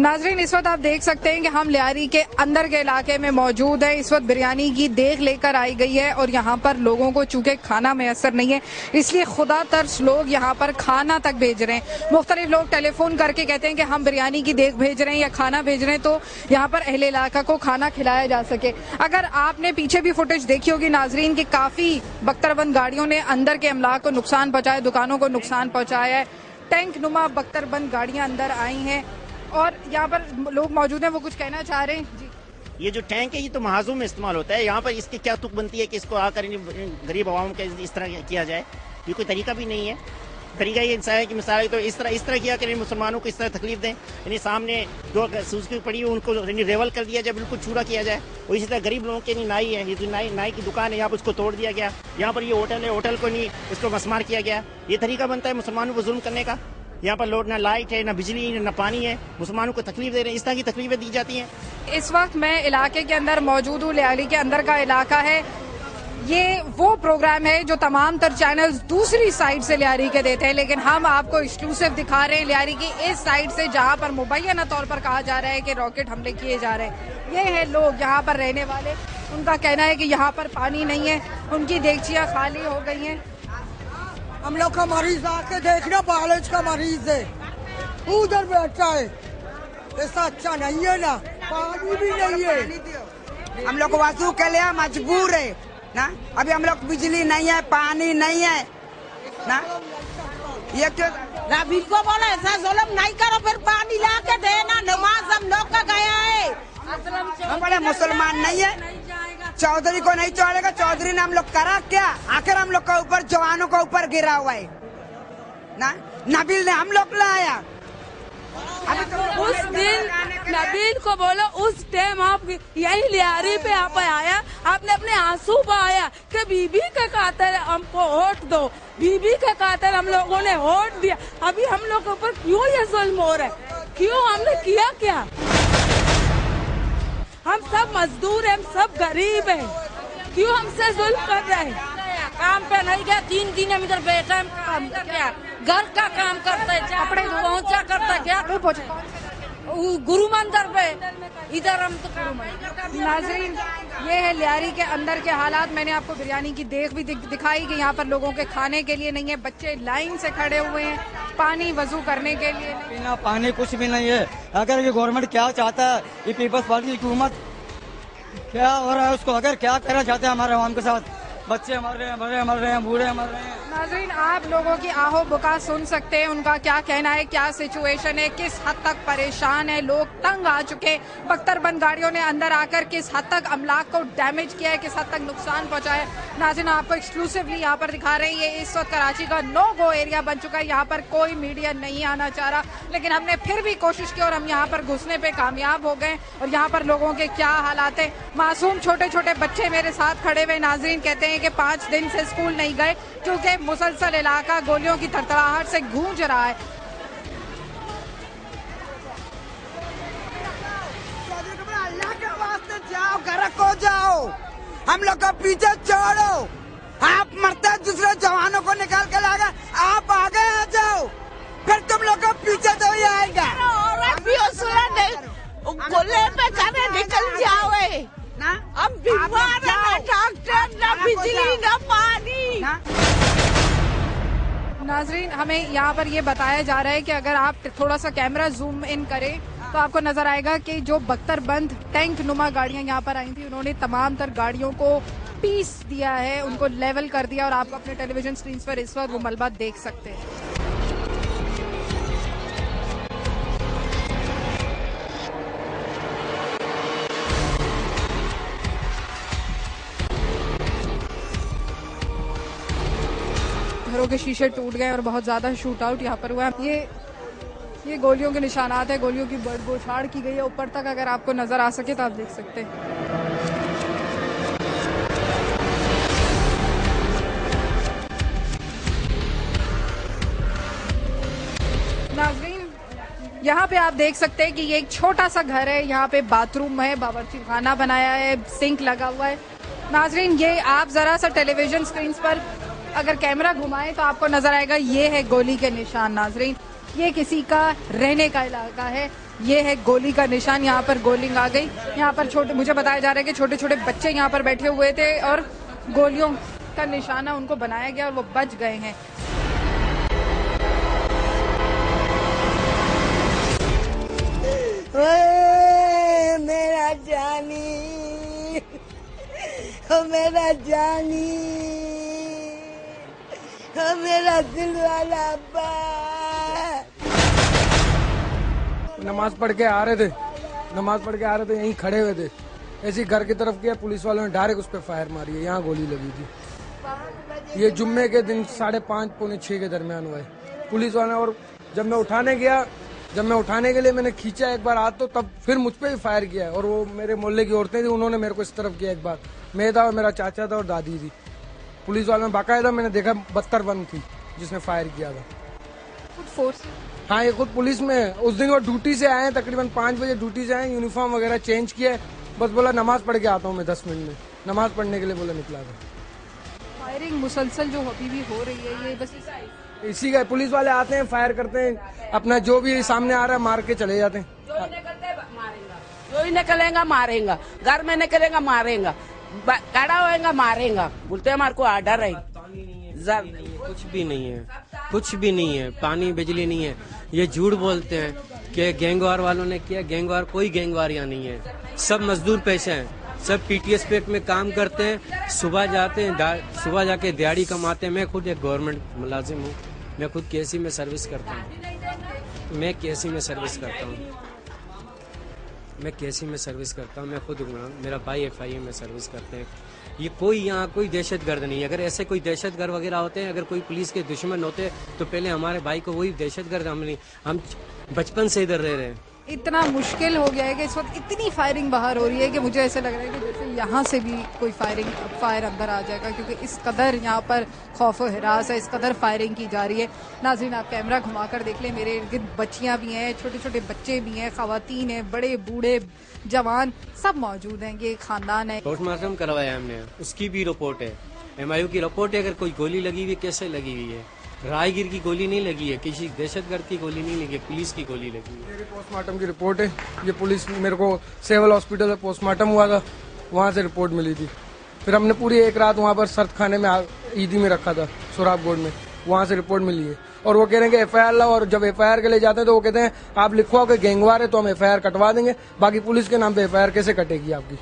नाजरीन, इस वक्त आप देख सकते हैं कि हम लियारी के अंदर के इलाके में मौजूद है। इस वक्त बिरयानी की देग लेकर आई गई है और यहाँ पर लोगों को चूंकि खाना मैसर नहीं है, इसलिए खुदा तर्स लोग यहाँ पर खाना तक भेज रहे हैं। मुख्तलिफ लोग टेलीफोन करके कहते हैं कि हम बिरयानी की देग भेज रहे हैं या खाना भेज रहे हैं तो यहाँ पर अहले इलाका को खाना खिलाया जा सके। अगर आपने पीछे भी फुटेज देखी होगी नाजरीन की काफी बख्तरबंद गाड़ियों ने अंदर के अमलाक को नुकसान पहुंचाया, दुकानों को नुकसान पहुंचाया है। टैंक नुमा बख्तरबंद गाड़ियां अंदर आई हैं और यहाँ पर लोग मौजूद हैं, वो कुछ कहना चाह रहे हैं। जी, ये जो टैंक है ये तो महाजों में इस्तेमाल होता है। यहाँ पर इसकी क्या तुक बनती है कि इसको आकर गरीब आवाम के इस तरह किया जाए, ये कोई तरीका भी नहीं है। तरीका ये इंसान है कि मिसाल तो इस तरह किया कि मुसलमानों को इस तरह तकलीफ दें, यानी सामने दो सूजकी पड़ी है उनको रेवल कर दिया जाए, बिल्कुल चूरा किया जाए। और इसी तरह गरीब लोगों के नहीं नाई है, ये जो नाई की दुकान है यहाँ पर उसको तोड़ दिया गया। यहाँ पर ये होटल है, होटल को नहीं इसको मसमार किया गया। ये तरीका बनता है मुसलमानों को जुल्म करने का। यहाँ पर लोग ना लाइट है, ना बिजली है, ना पानी है, मुसलमानों को तकलीफ दे रहे हैं। इस तरह की तकलीफें दी जाती हैं। इस वक्त मैं इलाके के अंदर मौजूद हूँ। लियारी के अंदर का इलाका है। ये वो प्रोग्राम है जो तमाम तर चैनल्स दूसरी साइड से लियारी के देते हैं, लेकिन हम आपको एक्सक्लूसिव दिखा रहे हैं लियारी की इस साइड से, जहाँ पर मुबैना तौर पर कहा जा रहा है कि रॉकेट हमले किए जा रहे हैं। ये है लोग यहाँ पर रहने वाले, उनका कहना है कि यहाँ पर पानी नहीं है, उनकी देगचियाँ खाली हो गई हैं। हम लोग का मरीज आके देखना, कॉलेज का मरीज है, उधर बैठा है। ऐसा अच्छा नहीं है ना, पानी भी नहीं है। हम लोग वजू के लिए मजबूर है ना। अभी हम लोग बिजली नहीं है, पानी नहीं है ना। ये क्यों रबी को बोला ऐसा जुल्म नहीं करो, फिर पानी ला के देना। नमाज हम लोग का गया है, हम बड़े मुसलमान नहीं है। चौधरी को नहीं छोड़ेगा। चौधरी ने हम लोग करा क्या? आखिर हम लोग का ऊपर जवानों का ऊपर गिरा हुआ है ना। नबील ने हम लोग लाया। उस दिन नबील को बोलो, उस टाइम आप यही लियारी पे आप आया, आपने अपने आंसू बहाया कि बीबी के कातिल हमको वोट दो, बीबी के कातिल हम लोगों ने वोट दिया। अभी हम लोग के ऊपर क्यों ये जुल्म हो रहा है? क्यों? हमने किया क्या? हम सब मजदूर हैं, हम सब गरीब हैं, क्यों हमसे जुल्म कर रहे हैं? काम पे नहीं गया, 3 दिन हम इधर बैठे हैं। काम क्या? घर का काम करते हैं, कपड़े पहुँचा करता क्या? गुरु मंदिर पे, इधर हम तो नाजरीन, ये है लियारी के अंदर के हालात। मैंने आपको बिरयानी की देग भी दिखाई कि यहाँ पर लोगों के खाने के लिए नहीं है, बच्चे लाइन से खड़े हुए हैं, पानी वजू करने के लिए नहीं। पीना पानी कुछ भी नहीं है। अगर ये गवर्नमेंट क्या चाहता है, ये पीपल्स पार्टी की हुकूमत क्या हो रहा है उसको अगर क्या करना चाहते हैं हमारे आवाम के साथ, बच्चे मर रहे हैं, बड़े मर रहे हैं, बूढ़े मर रहे हैं। नाज़रीन, आप लोगों की आहो बुका सुन सकते हैं, उनका क्या कहना है, क्या सिचुएशन है, किस हद तक परेशान है लोग, तंग आ चुके। बख्तरबंद गाड़ियों ने अंदर आकर किस हद तक अमलाक को डैमेज किया है, किस हद तक नुकसान पहुंचाया है। नाज़रीन, आपको एक्सक्लूसिवली यहाँ पर दिखा रहे हैं। ये इस वक्त कराची का नो गो एरिया बन चुका है। यहाँ पर कोई मीडिया नहीं आना चाह रहा, लेकिन हमने फिर भी कोशिश की और हम यहाँ पर घुसने पे कामयाब हो गए। और यहाँ पर लोगों के क्या हालात है। मासूम छोटे छोटे बच्चे मेरे साथ खड़े हुए नाज़रीन कहते हैं कि 5 दिन से स्कूल नहीं गए क्योंकि मुसलसल इलाका गोलियों की थरथराहट से गूंज रहा है। अल्लाह के वास्ते जाओ, घर को जाओ, हम लोग का पीछे छोड़ो। आप मरते दूसरे जवानों को निकाल के लाएगा, आप आगे आ जाओ, फिर तुम लोग का पीछे तो ही आएगा। गोले पे जाने निकल जाओ ना। अब बीमार है, डॉक्टर, ना बिजली, ना पानी। नाजरीन, हमें यहाँ पर ये बताया जा रहा है कि अगर आप थोड़ा सा कैमरा जूम इन करें तो आपको नजर आएगा कि जो बख्तरबंद टैंक नुमा गाड़ियां यहाँ पर आई थी, उन्होंने तमाम तर गाड़ियों को पीस दिया है, उनको लेवल कर दिया। और आप अपने टेलीविजन स्क्रीन पर इस वक्त वो मलबा देख सकते हैं। घरों के शीशे टूट गए और बहुत ज्यादा शूट आउट यहाँ पर हुआ है। ये गोलियों के निशानात है, गोलियों की बौछार की गई है ऊपर तक। अगर आपको नजर आ सके तो आप देख सकते हैं। नाज़रीन, यहाँ पे आप देख सकते हैं कि ये एक छोटा सा घर है, यहाँ पे बाथरूम है, बावर्ची खाना बनाया है, सिंक लगा हुआ है। नाज़रीन, ये आप जरा सा टेलीविजन स्क्रीन पर अगर कैमरा घुमाएं तो आपको नजर आएगा, ये है गोली के निशान। नाज़रीन, ये किसी का रहने का इलाका है। ये है गोली का निशान, यहाँ पर गोलिंग आ गई। यहाँ पर छोटे, मुझे बताया जा रहा है कि छोटे छोटे बच्चे यहाँ पर बैठे हुए थे और गोलियों का निशाना उनको बनाया गया और वो बच गए हैं। मेरा जानी, ओ मेरा जानी, ओ मेरा दिल वाला अब्बा। नमाज पढ़ के आ रहे थे, यहीं खड़े हुए थे, ऐसे घर की तरफ किया, पुलिस वालों ने डायरेक्ट उस पर फायर मारी है। यहाँ गोली लगी थी। ये जुम्मे के दिन 5:30 पौने 6 के दरमियान हुआ है। पुलिस वाले, और जब मैं उठाने के लिए मैंने खींचा एक बार हाथ, तो तब फिर मुझ पे ही फायर किया है। और वो मेरे मोहल्ले की औरतें थी, उन्होंने मेरे को इस तरफ किया एक बार। मैं था और मेरा चाचा था और दादी थी। पुलिस वालों में बाकायदा मैंने देखा 72 बंद थी जिसने फायर किया था। फोर्स, हाँ, ये खुद पुलिस में। उस दिन वो ड्यूटी से आए, तकरीबन 5 बजे ड्यूटी से आए, यूनिफॉर्म वगैरह चेंज किया, बस बोला नमाज पढ़ के आता हूँ मैं 10 मिनट में। नमाज पढ़ने के लिए बोला निकला था। फायरिंग मुसलसल जो अभी भी हो रही है, ये बस इसी का, पुलिस वाले आते हैं, फायर करते हैं, अपना जो भी सामने आ रहा है मार के चले जाते हैं। जो ही निकलेगा मारेगा, घर में निकलेगा मारेगा, खड़ा होएगा मारेगा, बोलते हमारे को आर्डर है। कुछ भी नहीं है, पानी बिजली नहीं है। ये झूठ बोलते हैं कि गैंगवार वालों ने किया। गैंगवार, कोई गैंगवार यहाँ नहीं है। सब मजदूर पेशे हैं, सब पीटीएस पेट में काम करते हैं। सुबह जाते हैं, सुबह जाके दिहाड़ी कमाते हैं। मैं खुद एक गवर्नमेंट मुलाजिम हूँ। मैं खुद केसी में सर्विस करता हूँ। मैं खुद, मेरा भाई FIA में सर्विस करते हैं। ये कोई यहाँ कोई दहशतगर्द नहीं है। अगर ऐसे कोई दहशतगर्द वगैरह होते हैं, अगर कोई पुलिस के दुश्मन होते तो पहले हमारे भाई को वही दहशतगर्द, हम बचपन से इधर रह रहे हैं। इतना मुश्किल हो गया है कि इस वक्त इतनी फायरिंग बाहर हो रही है कि मुझे ऐसा लग रहा है कि जैसे यहाँ से भी कोई फायर अंदर आ जाएगा, क्योंकि इस कदर यहाँ पर खौफ व हिरास है, इस कदर फायरिंग की जा रही है। नाज़रीन, आप कैमरा घुमाकर देख लें, मेरे इर्द गिर्द बच्चियाँ भी हैं, छोटे छोटे बच्चे भी हैं, खवातीन हैं, बड़े बूढ़े जवान सब मौजूद हैं। ये खानदान है। पोस्टमार्टम करवाया हमने, उसकी भी रिपोर्ट है, MIU की रिपोर्ट है। अगर कोई गोली लगी हुई, कैसे लगी हुई है? राहगीर की गोली नहीं लगी है, किसी दहशतगर्द की गोली नहीं लगी है, पुलिस की गोली लगी है। मेरी पोस्टमार्टम की रिपोर्ट है। ये पुलिस, मेरे को सिविल हॉस्पिटल में पोस्टमार्टम हुआ था, वहाँ से रिपोर्ट मिली थी। फिर हमने पूरी एक रात वहाँ पर सर्द खाने में ईदी में रखा था, सोराब गोड में, वहाँ से रिपोर्ट मिली है। और वो कह रहे हैं कि FIR लाओ, और जब FIR के लिए जाते हैं तो वो कहते हैं आप लिखवाओ कि गैंगवार है तो हम FIR कटवा देंगे, बाकी पुलिस के नाम पे FIR कैसे कटेगी आपकी?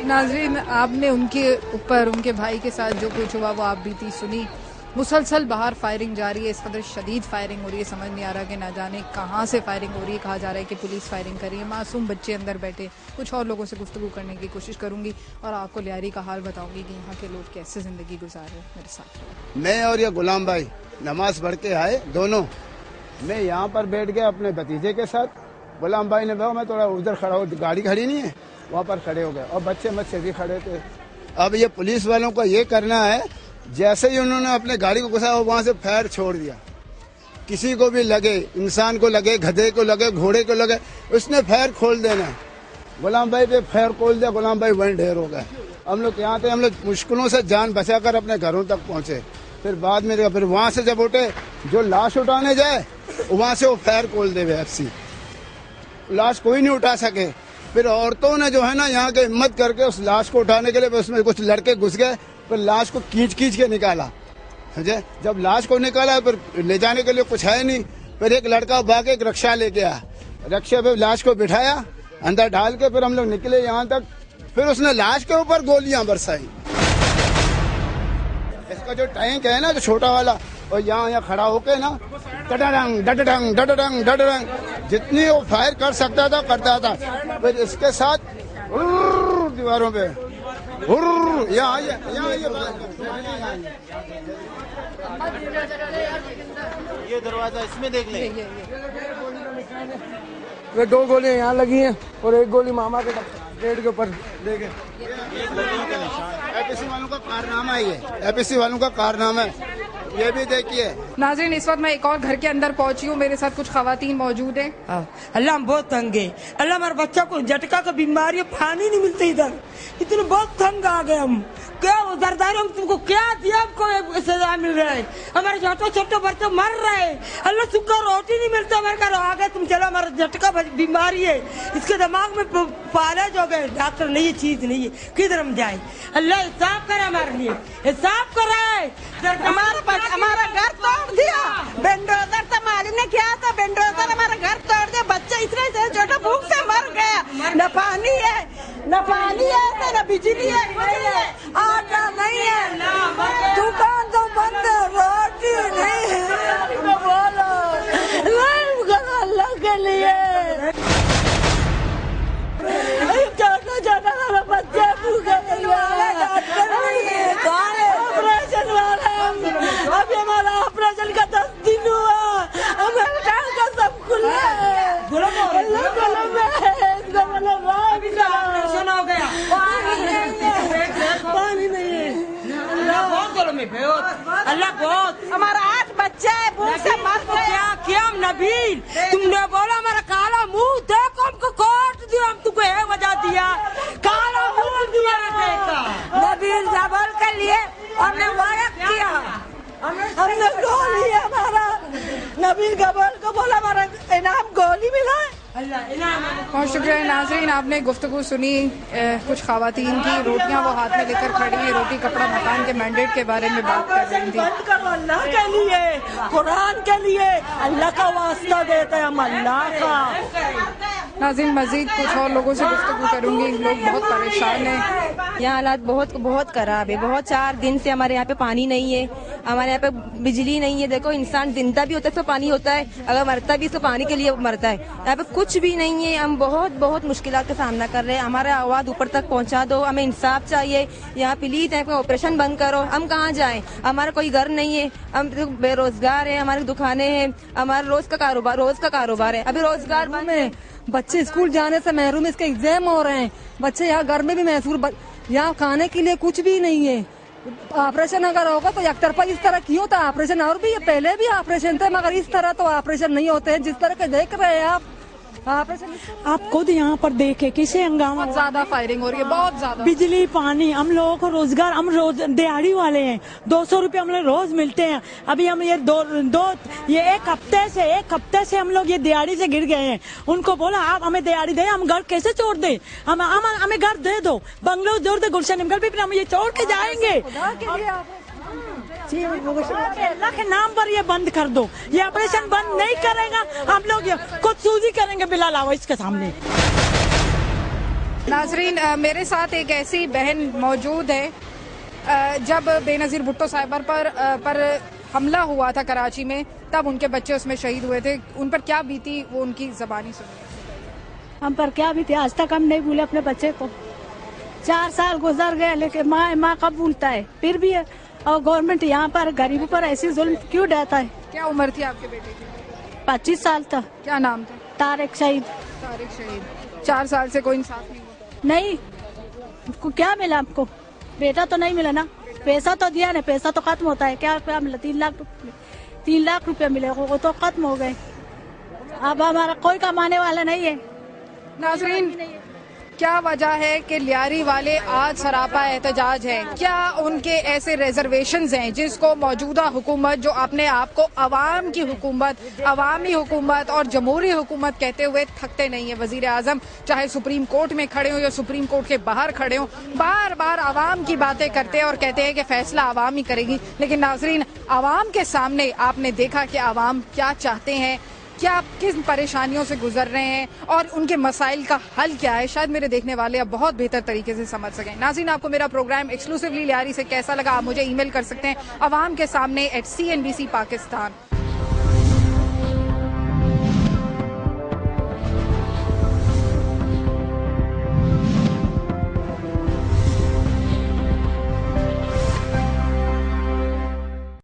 नाज़रीन, आपने उनके ऊपर, उनके भाई के साथ जो कुछ हुआ वो आप बीती सुनी। मुसलसल बाहर फायरिंग जारी है, इस कदर शदीद फायरिंग हो रही है, समझ नहीं आ रहा कि ना जाने कहाँ से फायरिंग हो रही है। कहा जा रहा है कि पुलिस फायरिंग कर रही है, मासूम बच्चे अंदर बैठे। कुछ और लोगों से गुफ्तगू करने की कोशिश करूंगी और आपको लियारी का हाल बताऊंगी कि यहाँ के लोग कैसे जिंदगी गुजार रहे हैं। मेरे साथ मैं और ये गुलाम भाई नमाज पढ़ के आए दोनों। मैं यहाँ पर बैठ गया अपने भतीजे के साथ। गुलाम भाई ने कहा मैं थोड़ा उधर खड़ा हो, गाड़ी खड़ी नहीं है, वहाँ पर खड़े हो गए और बच्चे भी खड़े थे। अब ये पुलिस वालों को ये करना है, जैसे ही उन्होंने अपने गाड़ी को घुसाया वहाँ से फायर छोड़ दिया। किसी को भी लगे, इंसान को लगे, गधे को लगे, घोड़े को लगे, उसने फायर खोल देना। गुलाम भाई पे फायर खोल दिया, गुलाम भाई वहीं ढेर हो गए। हम लोग यहाँ थे, हम लोग मुश्किलों से जान बचाकर अपने घरों तक पहुँचे। फिर बाद में फिर वहाँ से जब उठे, जो लाश उठाने जाए वहाँ से वो फायर खोल दे FC, लाश कोई नहीं उठा सके। फिर औरतों ने जो है ना यहाँ के हिम्मत करके उस लाश को उठाने के लिए, उसमें कुछ लड़के घुस गए, फिर लाश को खींच के निकाला। समझे? जब लाश को निकाला फिर ले जाने के लिए कुछ है नहीं, फिर एक लड़का भाग एक रिक्शा लेके आया, रिक्शे पे लाश को बिठाया, अंदर डाल के फिर हम लोग निकले यहाँ तक। फिर उसने लाश के ऊपर गोलियां बरसाई। इसका जो टैंक है ना, जो छोटा वाला, और यहाँ खड़ा होके ना डडडंग डडडंग डडडंग डडडंग जितनी वो फायर कर सकता था करता था। फिर इसके साथ दीवारों पे यहाँ ये दरवाजा इसमें देख ले। वे 2 गोलियां यहाँ लगी हैं और एक गोली मामा के गेट के ऊपर देखे। APC वालों का कारनामा है, ये APC वालों का कारनामा है, ये भी देखिए। नाज़रीन, इस वक्त मैं एक और घर के अंदर पहुंची हूँ, मेरे साथ कुछ खवातीन मौजूद हैं। अल्लाह हम बहुत तंग है। अल्लाह हमारे बच्चा को झटका का बीमारी, पानी नहीं मिलता इधर, इतने बहुत तंग आ गए हम। क्या उधरदारी हम तुमको क्या दिया, हमको सजा मिल रहा है, हमारे छोटे छोटे बच्चे मर रहे हैं, अल्लाह सुखा रोटी नहीं मिलता हमारे घर। आगे तुम चलो, हमारा झटका बीमारी है, इसके दिमाग में पालेज हो गए, डॉक्टर नहीं है, चीज नहीं है, किधर हम जाए। अल्लाह हिसाब करे हमारे लिए, हिसाब करे। हमारा घर तोड़ दिया, बेंडोजर तो मालिक ने किया था, बेंडोजर हमारा घर तोड़ दिया, बच्चे इतने से छोटा भूख से मर गया। न पानी है, न पानी है, न बिजली है, आटा नहीं है, दुकान तो बंद है, रोटी नहीं है। बोलो अल्लाह के लिए, छोटा छोटा हमारा बच्चे भूखे ऑपरेशन वाले, अभी हमारा ऑपरेशन का 10 दिन हुआ, हमारे टांग का सब खुला है, ऑपरेशन हो गया, पानी नहीं है, बहुत गलों में अल्लाह बहुत। हमारा 8 बच्चे भूख से मर गए। क्या किया नबील, तुमने बोला हमारा काला मुंह देखो, हमको काट दिया, हम तुमको ये वजह दिया, काला मुंह दिया देखा। नबील जबल के लिए हमने वादा किया, हमने गोली, हमारा नबील जबल को बोला हमारा इनाम गोली मिला है। बहुत शुक्रिया नाजरीन, आपने गुफ्तगू सुनी कुछ खवातीन की, रोटियां वो हाथ में लेकर खड़ी हैं, रोटी कपड़ा मकान के मैंडेट के बारे में बात कर रही थी। बंद करो अल्लाह के लिए, कुरान के लिए, अल्लाह का वास्ता देते हैं हम, अल्लाह का। नाज़रीन मजीद कुछ और लोगों से गुफ्तगू करूंगी, लोग बहुत परेशान हैं। यहाँ हालात बहुत खराब है, बहुत 4 दिन से हमारे यहाँ पे पानी नहीं है, हमारे यहाँ पे बिजली नहीं है। देखो इंसान जिंदा भी होता है तो पानी होता है, अगर मरता भी तो पानी के लिए मरता है, यहाँ पे कुछ भी नहीं है। हम बहुत मुश्किलात का सामना कर रहे हैं, हमारा आवाज ऊपर तक पहुँचा दो, हमें इंसाफ चाहिए। यहाँ प्लीज यहाँ पे ऑपरेशन बंद करो, हम कहाँ जाएं, हमारा कोई घर नहीं है, हम बेरोजगार है, हमारी दुकानें हैं, हमारा रोज का कारोबार है, अभी रोजगार में बच्चे स्कूल जाने से महरूम, इसके एग्जाम हो रहे हैं, बच्चे यहाँ घर में भी महसूर, यहाँ खाने के लिए कुछ भी नहीं है। ऑपरेशन अगर होगा तो एक तरफा इस तरह क्यों होता है ऑपरेशन, और भी पहले भी ऑपरेशन थे, मगर इस तरह तो ऑपरेशन नहीं होते हैं जिस तरह के देख रहे हैं आप। आप खुद यहाँ पर देखे किसे हंगामा, बहुत ज्यादा फायरिंग हो रही है, बहुत ज्यादा। बिजली पानी, हम लोगों को रोजगार, हम रोज दिहाड़ी वाले हैं, 200 रुपये हम लोग रोज मिलते हैं। अभी हम ये ये एक हफ्ते से हम लोग ये दिहाड़ी से गिर गए हैं। उनको बोला आप हमें दिहाड़ी दे, हम घर कैसे छोड़ दे, हमें घर दे दो, बंगलो जोड़ दे, गुलशन भी फिर हम ये छोड़ के जाएंगे। अल्लाह के नाम पर ये बंद कर दो, ये ऑपरेशन बंद नहीं करेगा, हम लोग खुद सूजी करेंगे बिलाल आवाज के सामने। नाजरीन मेरे साथ एक ऐसी बहन मौजूद है, जब बेनजीर भुट्टो साहिबर पर हमला हुआ था कराची में, तब उनके बच्चे उसमें शहीद हुए थे, उन पर क्या बीती वो उनकी जबानी सुनिए। हम पर क्या बीती, आज तक हम नहीं भूले अपने बच्चे को, 4 साल गुजर गए, लेकिन माँ कब भूलता है, फिर भी और गवर्नमेंट यहाँ पर गरीबों पर ऐसी जुल्म क्यों देता है। क्या उम्र थी आपके बेटे की? 25 साल था। क्या नाम था? तारिक शहीद। 4 साल से कोई इंसाफ नहीं हुआ? नहीं, क्या मिला हमको, बेटा तो नहीं मिला ना, पैसा तो दिया ना, पैसा तो खत्म होता है, क्या मिला, 3 लाख रुपए मिले, वो तो खत्म हो गए। अब हमारा कोई कमाने वाला नहीं है। नाज़रीन क्या वजह है कि लियारी वाले आज सरापा एहतजाज है? क्या उनके ऐसे रिजर्वेशंस हैं जिसको मौजूदा हुकूमत, जो अपने आप को अवाम की हुकूमत, अवामी हुकूमत और जमहूरी हुकूमत कहते हुए थकते नहीं है। वजीर आजम चाहे सुप्रीम कोर्ट में खड़े हो या सुप्रीम कोर्ट के बाहर खड़े हो, बार बार अवाम की बातें करते हैं और कहते हैं कि फैसला अवाम ही करेगी। लेकिन नाजरीन अवाम के सामने आपने देखा कि अवाम क्या चाहते हैं, क्या किस परेशानियों से गुजर रहे हैं और उनके मसाइल का हल क्या है, शायद मेरे देखने वाले अब बहुत बेहतर तरीके से समझ सकें। नाज़रीन आपको मेरा प्रोग्राम एक्सक्लूसिवली लियारी से कैसा लगा, आप मुझे ईमेल कर सकते हैं awam के सामने @CNBC Pakistan।